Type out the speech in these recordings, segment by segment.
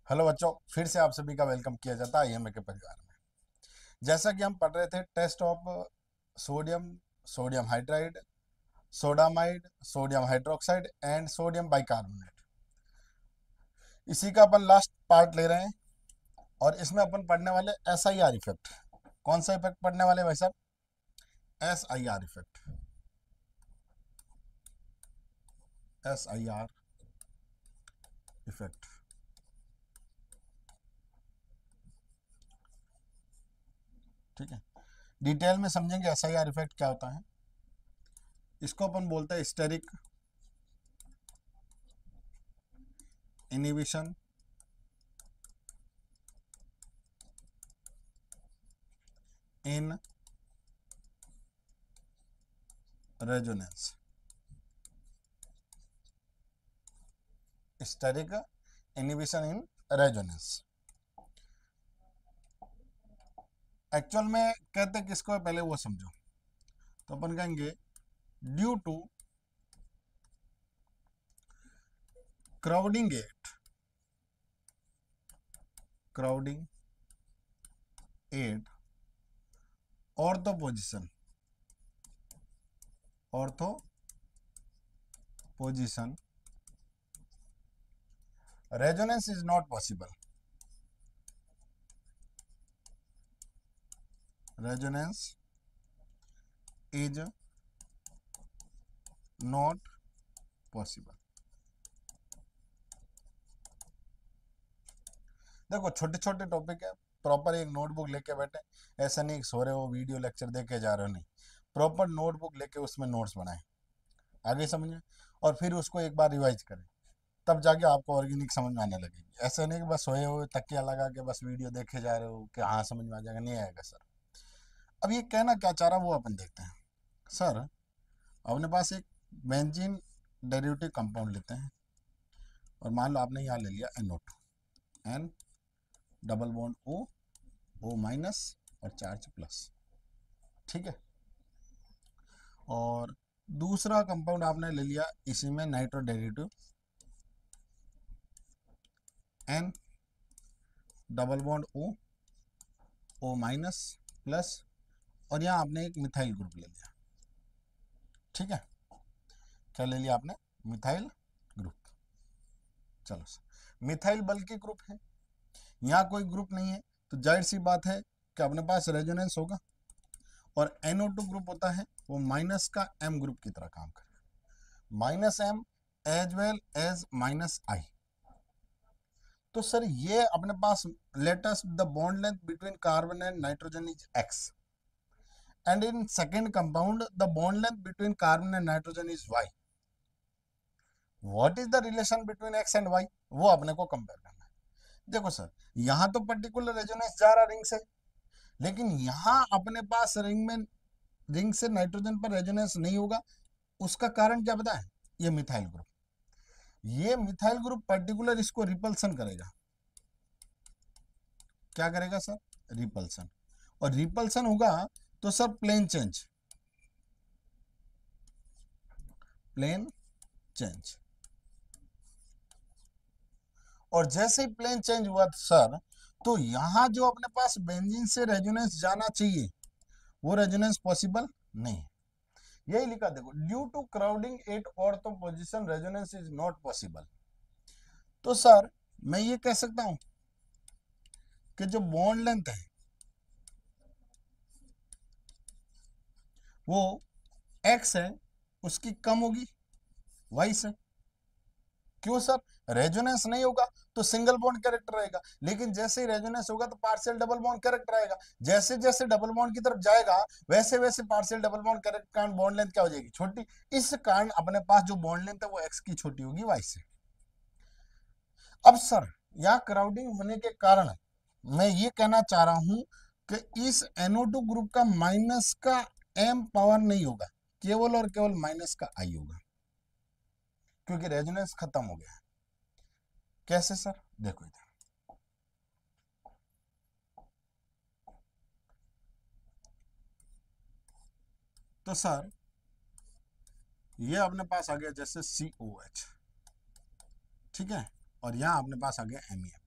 Hello बच्चों, फिर से आप सभी का वेलकम किया जाता है IMA के परिवार में। जैसा कि हम पढ़ रहे थे test of sodium, sodium hydride, sodamide, sodium hydroxide and sodium bicarbonate. इसी का अपन लास्ट पार्ट ले रहे हैं और इसमें अपन पढ़ने वाले SIR इफेक्ट। कौन सा इफेक्ट पढ़ने वाले भाई साहब? SIR effect. SIR इफेक्ट, ठीक है। डिटेल में समझेंगे SIR इफेक्ट क्या होता है। इसको अपन बोलते हैं steric inhibition in resonance. Steric inhibition in resonance actual में कहते किसको है, पहले वो समझो। तो अपन कहेंगे due to crowding at ortho position resonance is not possible. Resonance is not possible. देखो, छोटे छोटे टॉपिक है, प्रॉपर एक नोटबुक लेके बैठे। ऐसा नहीं सो रहे हो वीडियो लेक्चर देके जा रहे हो, नहीं। प्रॉपर नोटबुक लेके उसमें नोट्स बनाए, आगे समझे, और फिर उसको एक बार रिवाइज करें, तब जाके आपको ऑर्गेनिक समझ में आने लगेगी। ऐसा नहीं कि बस सोए हुए तकिया लगा के बस वीडियो देखे जा रहे हो कि हाँ समझ में आ जाएगा, नहीं आएगा सर। अब ये कहना क्या चाह रहा वो अपन देखते हैं। सर, अपने पास एक बेंजीन डेरिवेटिव कंपाउंड लेते हैं और मान लो आपने यहाँ ले लिया NO2, N double bond O minus और चार्ज प्लस, ठीक है। और दूसरा कंपाउंड आपने ले लिया इसी में nitro derivative N double bond O minus plus, और यहाँ आपने एक मिथाइल ग्रुप ले लिया, ठीक है। क्या ले लिया आपने? Methyl group. चलो सर, मिथाइल बल्कि ग्रुप है, यहाँ कोई ग्रुप नहीं है, तो जाहिर सी बात है कि अपने पास रेजोनेंस होगा। और NO2 ग्रुप होता है वो माइनस का M ग्रुप की तरह काम करेगा, minus M as well as minus I। तो सर ये अपने पास latest the bond length between carbon and nitrogen is X, and in second compound the bond length between carbon and nitrogen is Y. What is the relation between X and Y? वो अपने को compare करना है। देखो sir, यहाँ तो particular resonance जा रहा रिंग से, लेकिन यहाँ अपने पास रिंग से नाइट्रोजन पर रेजोनेंस नहीं होगा। उसका कारण क्या पता है? ये मिथाइल ग्रुप। ये मिथाइल ग्रुप पर्टिकुलर इसको रिपल्सन करेगा। क्या करेगा सर? रिपल्सन। और रिपल्सन होगा तो सर प्लेन चेंज। और जैसे ही प्लेन चेंज हुआ सर, तो यहां जो अपने पास बेंजीन से रेजोनेंस जाना चाहिए वो रेजोनेंस पॉसिबल नहीं है। यही लिखा देखो, due to crowding at ortho position resonance is not possible. तो सर मैं ये कह सकता हूं कि जो बॉन्ड लेंथ है वो X है, उसकी कम होगी Y से। क्यों सर? रेजोनेंस नहीं होगा तो सिंगल बॉन्ड कैरेक्टर रहेगा, लेकिन जैसे ही रेजोनेंस होगा तो पार्शियल डबल बॉन्ड कैरेक्टर आएगा। जैसे जैसे डबल बॉन्ड की तरफ जाएगा वैसे वैसे पार्शियल डबल बॉन्ड कैरेक्टर कारण बॉन्ड लेंथ क्या हो जाएगी? छोटी। इस कारण अपने पास जो बॉन्ड लेंथ है वो X की छोटी होगी Y से। अब सर, यहाँ क्राउडिंग होने के कारण मैं ये कहना चाह रहा हूं कि इस NO2 ग्रुप का माइनस का M पावर नहीं होगा, केवल और केवल माइनस का I होगा, क्योंकि रेजोनेंस खत्म हो गया है। कैसे सर? देखो इधर, तो सर ये अपने पास आ गया जैसे COH, ठीक है, और यहाँ अपने पास आ गया MEF।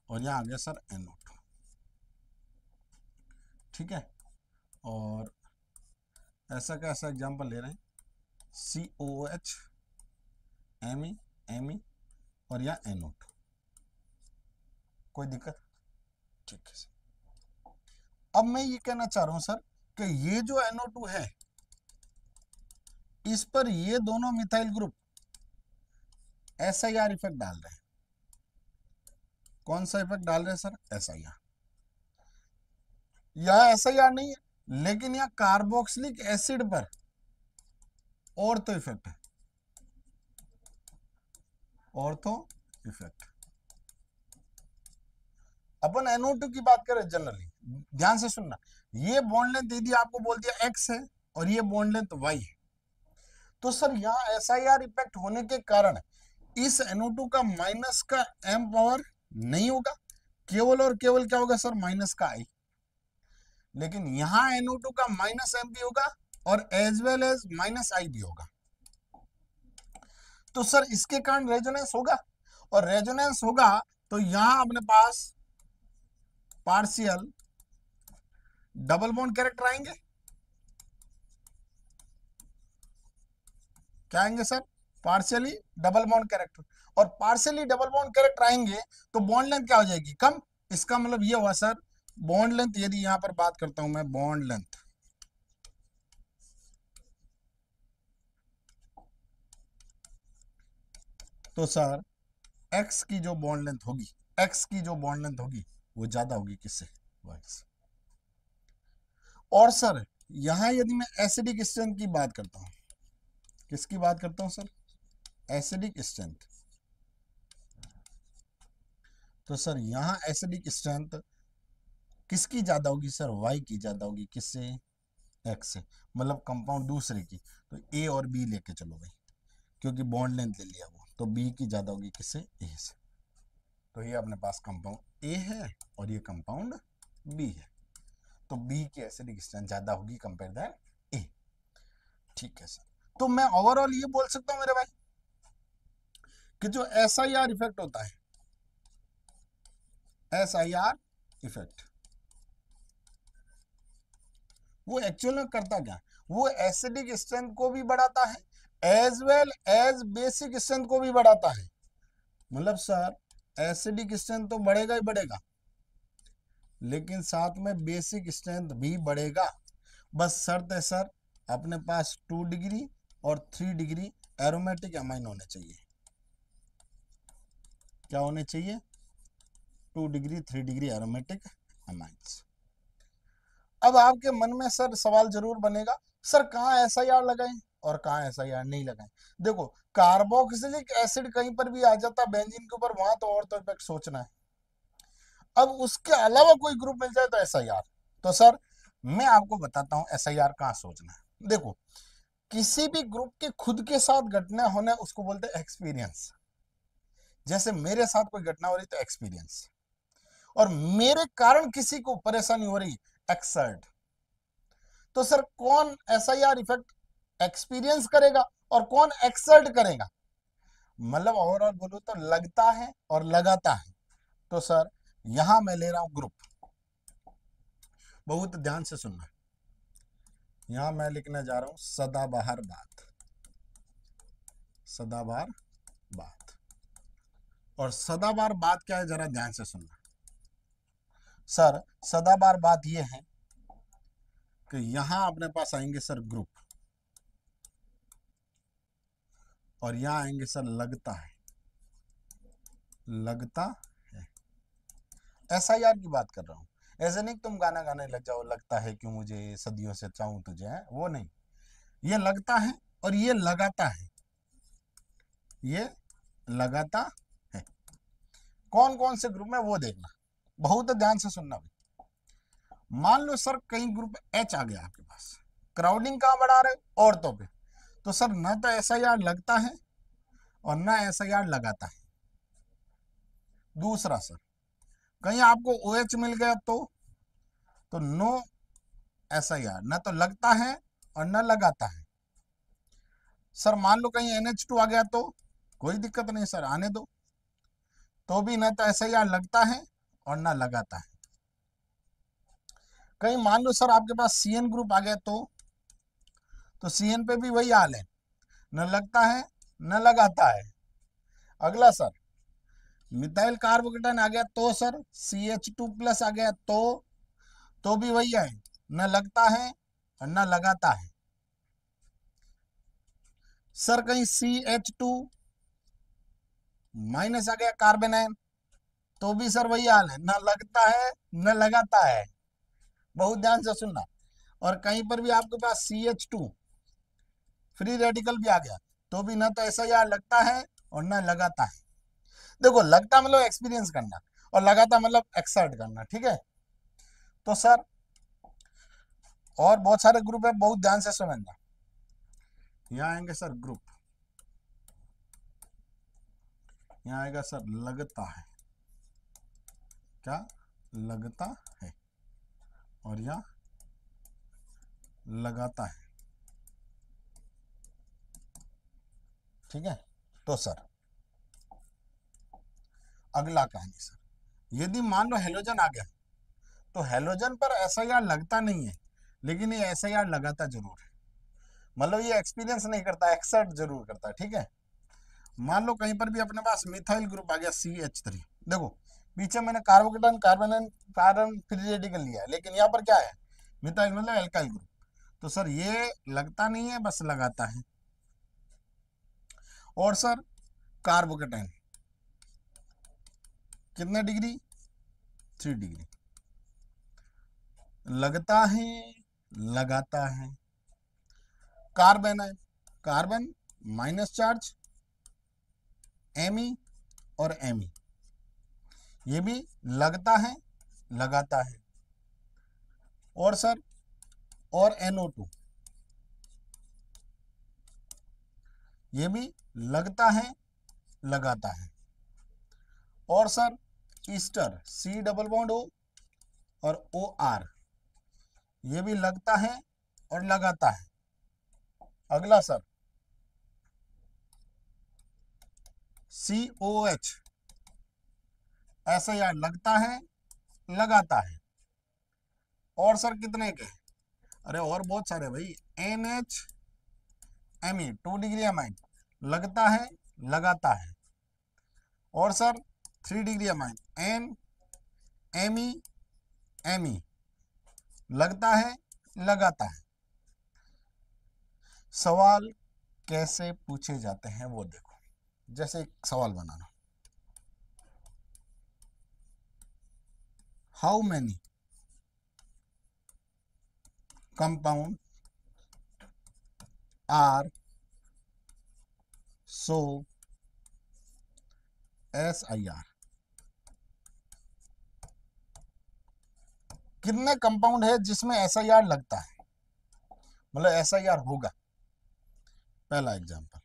और यहाँ आ गया सर NO2। ठीक है, और ऐसा का ऐसा एग्जाम्पल ले रहे हैं, COOH, Me और यहाँ NO2। कोई दिक्कत? ठीक है सर। अब मैं ये कहना चाह रहा हूं सर कि ये जो NO2 है, इस पर ये दोनों मिथाइल ग्रुप SIR इफेक्ट डाल रहे हैं। कौन सा इफेक्ट डाल रहे हैं सर? SIR। यह SIR नहीं है, लेकिन यह कार्बोक्सिलिक एसिड पर ऑर्थो इफेक्ट है, ऑर्थो इफेक्ट। अपन NO2 की बात करें जनरली, ध्यान से सुनना, ये बॉन्ड लेंथ यदि आपको बोल दिया X है और ये बॉन्ड लेंथ Y है, तो सर यहाँ SIR इफेक्ट होने के कारण इस NO2 का माइनस का M पावर नहीं होगा, केवल और केवल क्या होगा सर? माइनस का I। लेकिन यहाँ NO2 का माइनस M भी होगा और as well as minus I भी होगा। तो सर इसके कारण रेजोनेंस होगा, और रेजोनेंस होगा तो यहां अपने पास पार्शियल डबल बॉन्ड कैरेक्टर आएंगे। क्या आएंगे sir? Partially double bond character. और पार्शियली डबल बॉन्ड कैरेक्टर आएंगे तो बॉन्ड लेंथ क्या हो जाएगी? कम। इसका मतलब ये हुआ सर, बॉन्ड लेंथ यदि यहां पर बात करता हूं मैं, बॉन्ड लेंथ, तो सर एक्स की जो बॉन्ड लेंथ होगी, एक्स की जो बॉन्ड लेंथ होगी वो ज्यादा होगी किससे? वाई से। और सर यहां यदि मैं एसिडिक स्ट्रेंथ की बात करता हूं, किसकी बात करता हूं सर? Acidic strength. तो सर यहां एसिडिक स्ट्रेंथ किसकी ज्यादा होगी सर? वाई की ज्यादा होगी। किससे? एक्स से। मतलब कंपाउंड दूसरे की, तो ए और बी लेके चलो भाई, क्योंकि बॉन्ड लेंथ ले लिया वो, तो बी की ज्यादा होगी किससे? ए से। तो ये अपने पास कंपाउंड ए है और ये कंपाउंड बी है, तो बी की एसिडिक स्ट्रेंथ ज्यादा होगी कंपेयर दैट ए। ठीक है सर। तो मैं ओवरऑल ये बोल सकता हूं मेरे भाई कि जो SIR इफेक्ट होता है, SIR इफेक्ट, वो एक्चुअल में करता क्या? वो एसिडिक स्ट्रेंथ को भी बढ़ाता है as well as basic strength को भी बढ़ाता है। मतलब सर एसिडिक स्ट्रेंथ तो बढ़ेगा ही बढ़ेगा, लेकिन साथ में बेसिक स्ट्रेंथ भी बढ़ेगा। बस शर्त है सर, अपने पास 2 डिग्री और 3 डिग्री एरोमेटिक अमाइन होने चाहिए। क्या होने चाहिए? 2 डिग्री 3 डिग्री एरोमेटिक अमाइंस। अब आपके मन में सर सवाल जरूर बनेगा, सर कहाँ SIR लगाएं और कहाँ SIR नहीं लगाएं? देखो, कार्बोक्सिलिक एसिड कहीं पर भी आ जाता बेंजीन के ऊपर, वहां तो और तो इफेक्ट सोचना है। अब उसके अलावा कोई ग्रुप मिल जाए तो SIR। तो सर मैं आपको बताता हूं SIR कहाँ सोचना है। देखो, किसी भी ग्रुप के खुद के साथ घटना होना उसको बोलते हैं एक्सपीरियंस। जैसे मेरे साथ कोई घटना हो रही तो एक्सपीरियंस, और मेरे कारण किसी को परेशानी हो रही, एक्सर्ट। तो सर कौन SIR इफेक्ट एक्सपीरियंस करेगा और कौन एक्सर्ट करेगा? मतलब ओवरऑल बोलूं तो लगता है और लगाता है। तो सर यहां मैं ले रहा हूं ग्रुप, बहुत ध्यान से सुनना। यहां मैं लिखने जा रहा हूं सदाबहार बात, सदाबहार बात। और सदाबहार बात क्या है जरा ध्यान से सुनना। सर सदाबहार बात यह है कि यहां अपने पास आएंगे सर ग्रुप, और यहां आएंगे सर लगता है, लगता है। SIR की बात कर रहा हूं, ऐसे नहीं तुम गाना गाने लग जाओ, लगता है क्यों मुझे सदियों से चाहूं तुझे, है वो नहीं। ये लगता है और ये लगाता है, ये लगाता है। कौन कौन से ग्रुप में वो देखना, बहुत ध्यान से सुनना भाई। मान लो सर कई ग्रुप H आ गया आपके पास, क्राउडिंग कहां बढ़ा रहे? औरतों पे। तो सर न तो SIR लगता है और न SIR लगाता है। दूसरा सर, कहीं आपको OH मिल गया तो नो SIR, न तो लगता है और न लगाता है। सर मान लो कहीं NH2 आ गया तो कोई दिक्कत नहीं सर, आने दो, तो भी न तो SIR लगता है और ना लगाता है। कहीं मान लो सर आपके पास CN ग्रुप आ गया तो CN पे भी वही हाल है, न लगता है न लगाता है। अगला सर मिथाइल कार्बोकेटाइन आ गया तो सर CH2+ आ गया तो भी वही है, न लगता है और न लगाता है। सर कहीं CH2- आ गया कार्बन आयन तो भी सर वही हाल है, न लगता है न लगाता है। बहुत ध्यान से सुनना। और कहीं पर भी आपके पास CH2 फ्री रेडिकल भी आ गया तो भी ना तो SIR लगता है और ना लगाता है। देखो लगता मतलब एक्सपीरियंस करना और लगाता मतलब एक्सर्ट करना, ठीक है। तो सर और बहुत सारे ग्रुप है, बहुत ध्यान से समझना। यहाँ आएंगे सर ग्रुप, यहाँ आएगा सर लगता है, क्या लगता है, और यहाँ लगाता है, ठीक है। तो सर अगला कहानी सर, यदि मान लो हेलोजन आ गया तो हेलोजन पर SIR लगता नहीं है, लेकिन ये SIR लगाता जरूर है। मतलब ये एक्सपीरियंस नहीं करता, एक्सर्ट जरूर करता है, ठीक है। मान लो कहीं पर भी अपने पास मिथाइल ग्रुप आ गया CH3, देखो पीछे मैंने कार्बोकेटाइन कार्बन फ्री रेडिकल लिया है, लेकिन यहाँ पर क्या है, मिथाइल मतलब एल्काइल ग्रुप। तो सर ये लगता नहीं है, बस लगाता है। और सर कार्बोकेटाइन कितने डिग्री, 3 डिग्री, लगता है लगाता है। कार्बन है, कार्बन माइनस चार्ज, Me और Me, ये भी लगता है लगाता है। और सर और NO2, ये भी लगता है लगाता है। और sir Easter C double bond O और OR, ये भी लगता है और लगाता है। अगला सर COH, SIR लगता है लगाता है। और सर कितने के, अरे और बहुत सारे भाई, NHMe 2 डिग्री अमाइन, लगता है लगाता है। और सर 3 डिग्री अमाइन NMe लगता है लगाता है। सवाल कैसे पूछे जाते हैं वो देखो। जैसे एक सवाल बनाना, how many compound are so SIR, कितने कंपाउंड है जिसमें SIR लगता है, मतलब SIR होगा। पहला एग्जांपल,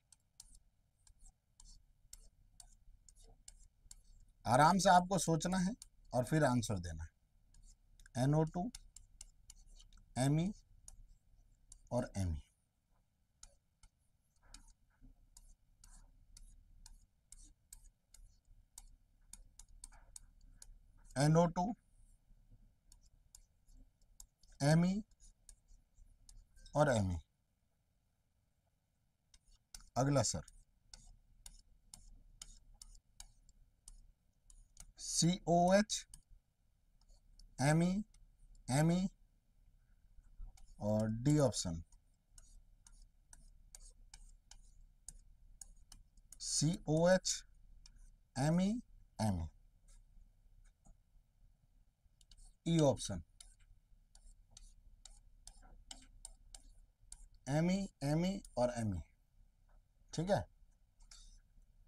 आराम से आपको सोचना है और फिर आंसर देना है। NO2 Me और Me, NO2 Me और Me। अगला सर COH Me और D option COH Me E option Me और Me, ठीक है।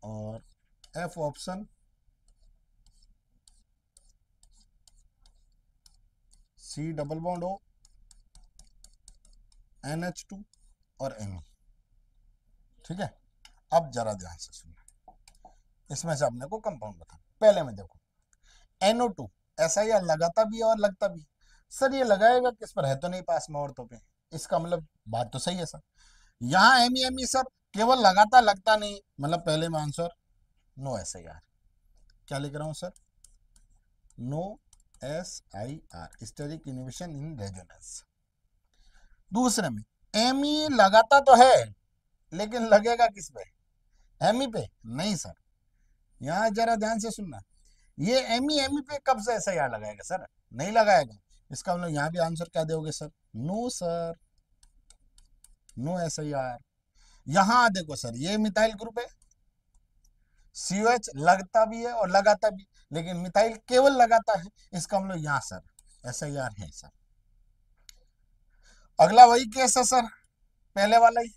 और F option C double bond O NH2 और Me, ठीक है। अब जरा ध्यान से सुनना, इसमें से अपने को कंपाउंड बता। पहले में देखो NO2 SIR लगाता भी है और लगता भी। सर ये लगाएगा किस पर, है तो नहीं पास में औरतों पे, इसका मतलब बात तो सही है सर। यहाँ Me सर केवल लगाता लगता नहीं, मतलब पहले में आंसर नो SIR। क्या लिख रहा हूं sir, no SIR, steric inhibition in resonance. दूसरे में एमई लगाता तो है, लेकिन लगेगा किस पे? एमई पे नहीं सर। यहाँ जरा ध्यान से सुनना, ये एमई पे कब से SIR लगाएगा सर? नहीं लगाएगा। इसका मतलब यहाँ भी आंसर क्या दोगे sir? No sir, no SIR। यहाँ देखो सर, ये मिथाइल ग्रुप है, COH लगता भी है और लगाता भी, लेकिन मिथाइल केवल लगाता है, इसका मतलब यहाँ सर SIR है सर। अगला वही केस है सर, पहले वाला ही,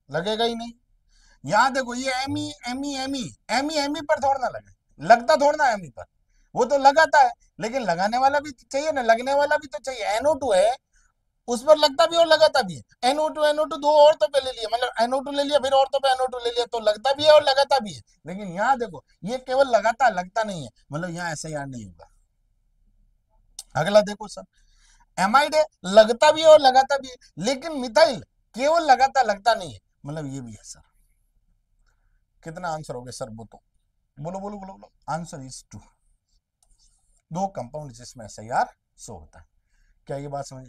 लगेगा ही नहीं। यहाँ देखो, ये ME ME ME ME ME पर थोड़ा ना लगे, लगता थोड़ा ना एमी पर, वो तो लगाता है, लेकिन लगाने वाला भी चाहिए ना, लगने वाला भी तो चाहिए। NO2 है, उस पर लगता भी और लगाता भी है। NO2 दो औरतों पे ले लिया, मतलब NO2 ले लिया, फिर औरतों पे NO2 ले लिया, तो लगता भी है और लगाता भी है। लेकिन यहाँ देखो, ये केवल लगाता, लगता नहीं है, मतलब यहाँ SIR नहीं होगा। अगला देखो सर, एमाइड है, लगता भी है और लगाता भी है, लेकिन मिथाइल केवल लगाता, लगता नहीं है, मतलब ये भी है सर। कितना आंसर हो गया सर? वो तो बोलो बोलो बोलो बोलो। Answer is 2। दो कंपाउंड जिसमें SIR शो होता है। क्या ये बात समझ?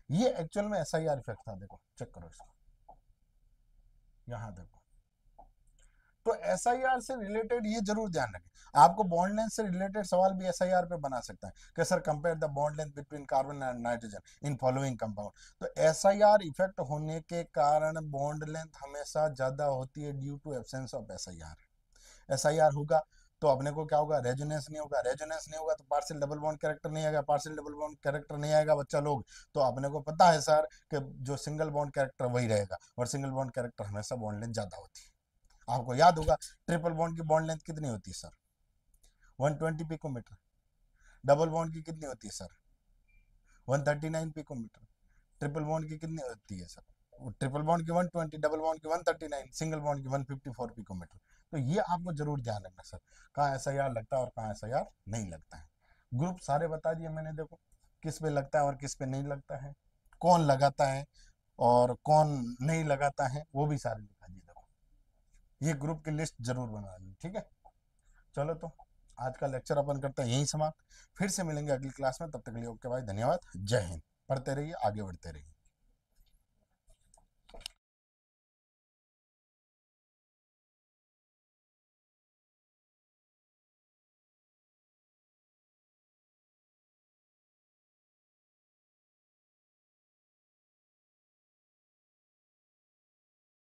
ये एक्चुअल में SIR इफेक्ट था, देखो चेक करो इसको, यहाँ देखो। तो SIR से रिलेटेड ये जरूर ध्यान रखें, आपको बॉन्ड लेंथ से रिलेटेड सवाल भी SIR पे बना सकता है कि sir compare the bond length between carbon and nitrogen in following compound. तो SIR इफेक्ट होने के कारण बॉन्ड लेंथ हमेशा ज्यादा होती है due to absence of SIR होगा तो अपने को क्या होगा? रेजोनेंस नहीं होगा। रेजोनेंस नहीं होगा तो पार्शियल डबल बॉन्ड कैरेक्टर नहीं आएगा। पार्शियल डबल बॉन्ड कैरेक्टर नहीं आएगा बच्चा लोग, तो अपने को पता है सर कि जो सिंगल बॉन्ड कैरेक्टर वही रहेगा, और सिंगल बॉन्ड कैरेक्टर हमेशा बॉन्ड लेंथ ज्यादा होती है। आपको याद होगा ट्रिपल बॉन्ड की बॉन्ड लेंथ कितनी होती है सर? 120 पिकोमीटर। डबल बॉन्ड की कितनी होती है सर? 139 पिकोमीटर। ट्रिपल बॉन्ड की कितनी होती है सर? ट्रिपल बॉन्ड की 120, डबल बॉन्ड की 139, सिंगल बॉन्ड की 154 पिकोमीटर। तो ये आपको जरूर ध्यान रखना सर, कहाँ SIR लगता है और कहाँ SIR नहीं लगता है। ग्रुप सारे बता दिए मैंने, देखो किस पे लगता है और किस पे नहीं लगता है, कौन लगाता है और कौन नहीं लगाता है, वो भी सारे दिखा दिए। देखो ये ग्रुप की लिस्ट जरूर बना ली, ठीक है। चलो तो आज का लेक्चर अपन करते हैं यहीं समाप्त, फिर से मिलेंगे अगली क्लास में, तब तक के लिए ओके भाई, धन्यवाद, जय हिंद। पढ़ते रहिए, आगे बढ़ते रहिए।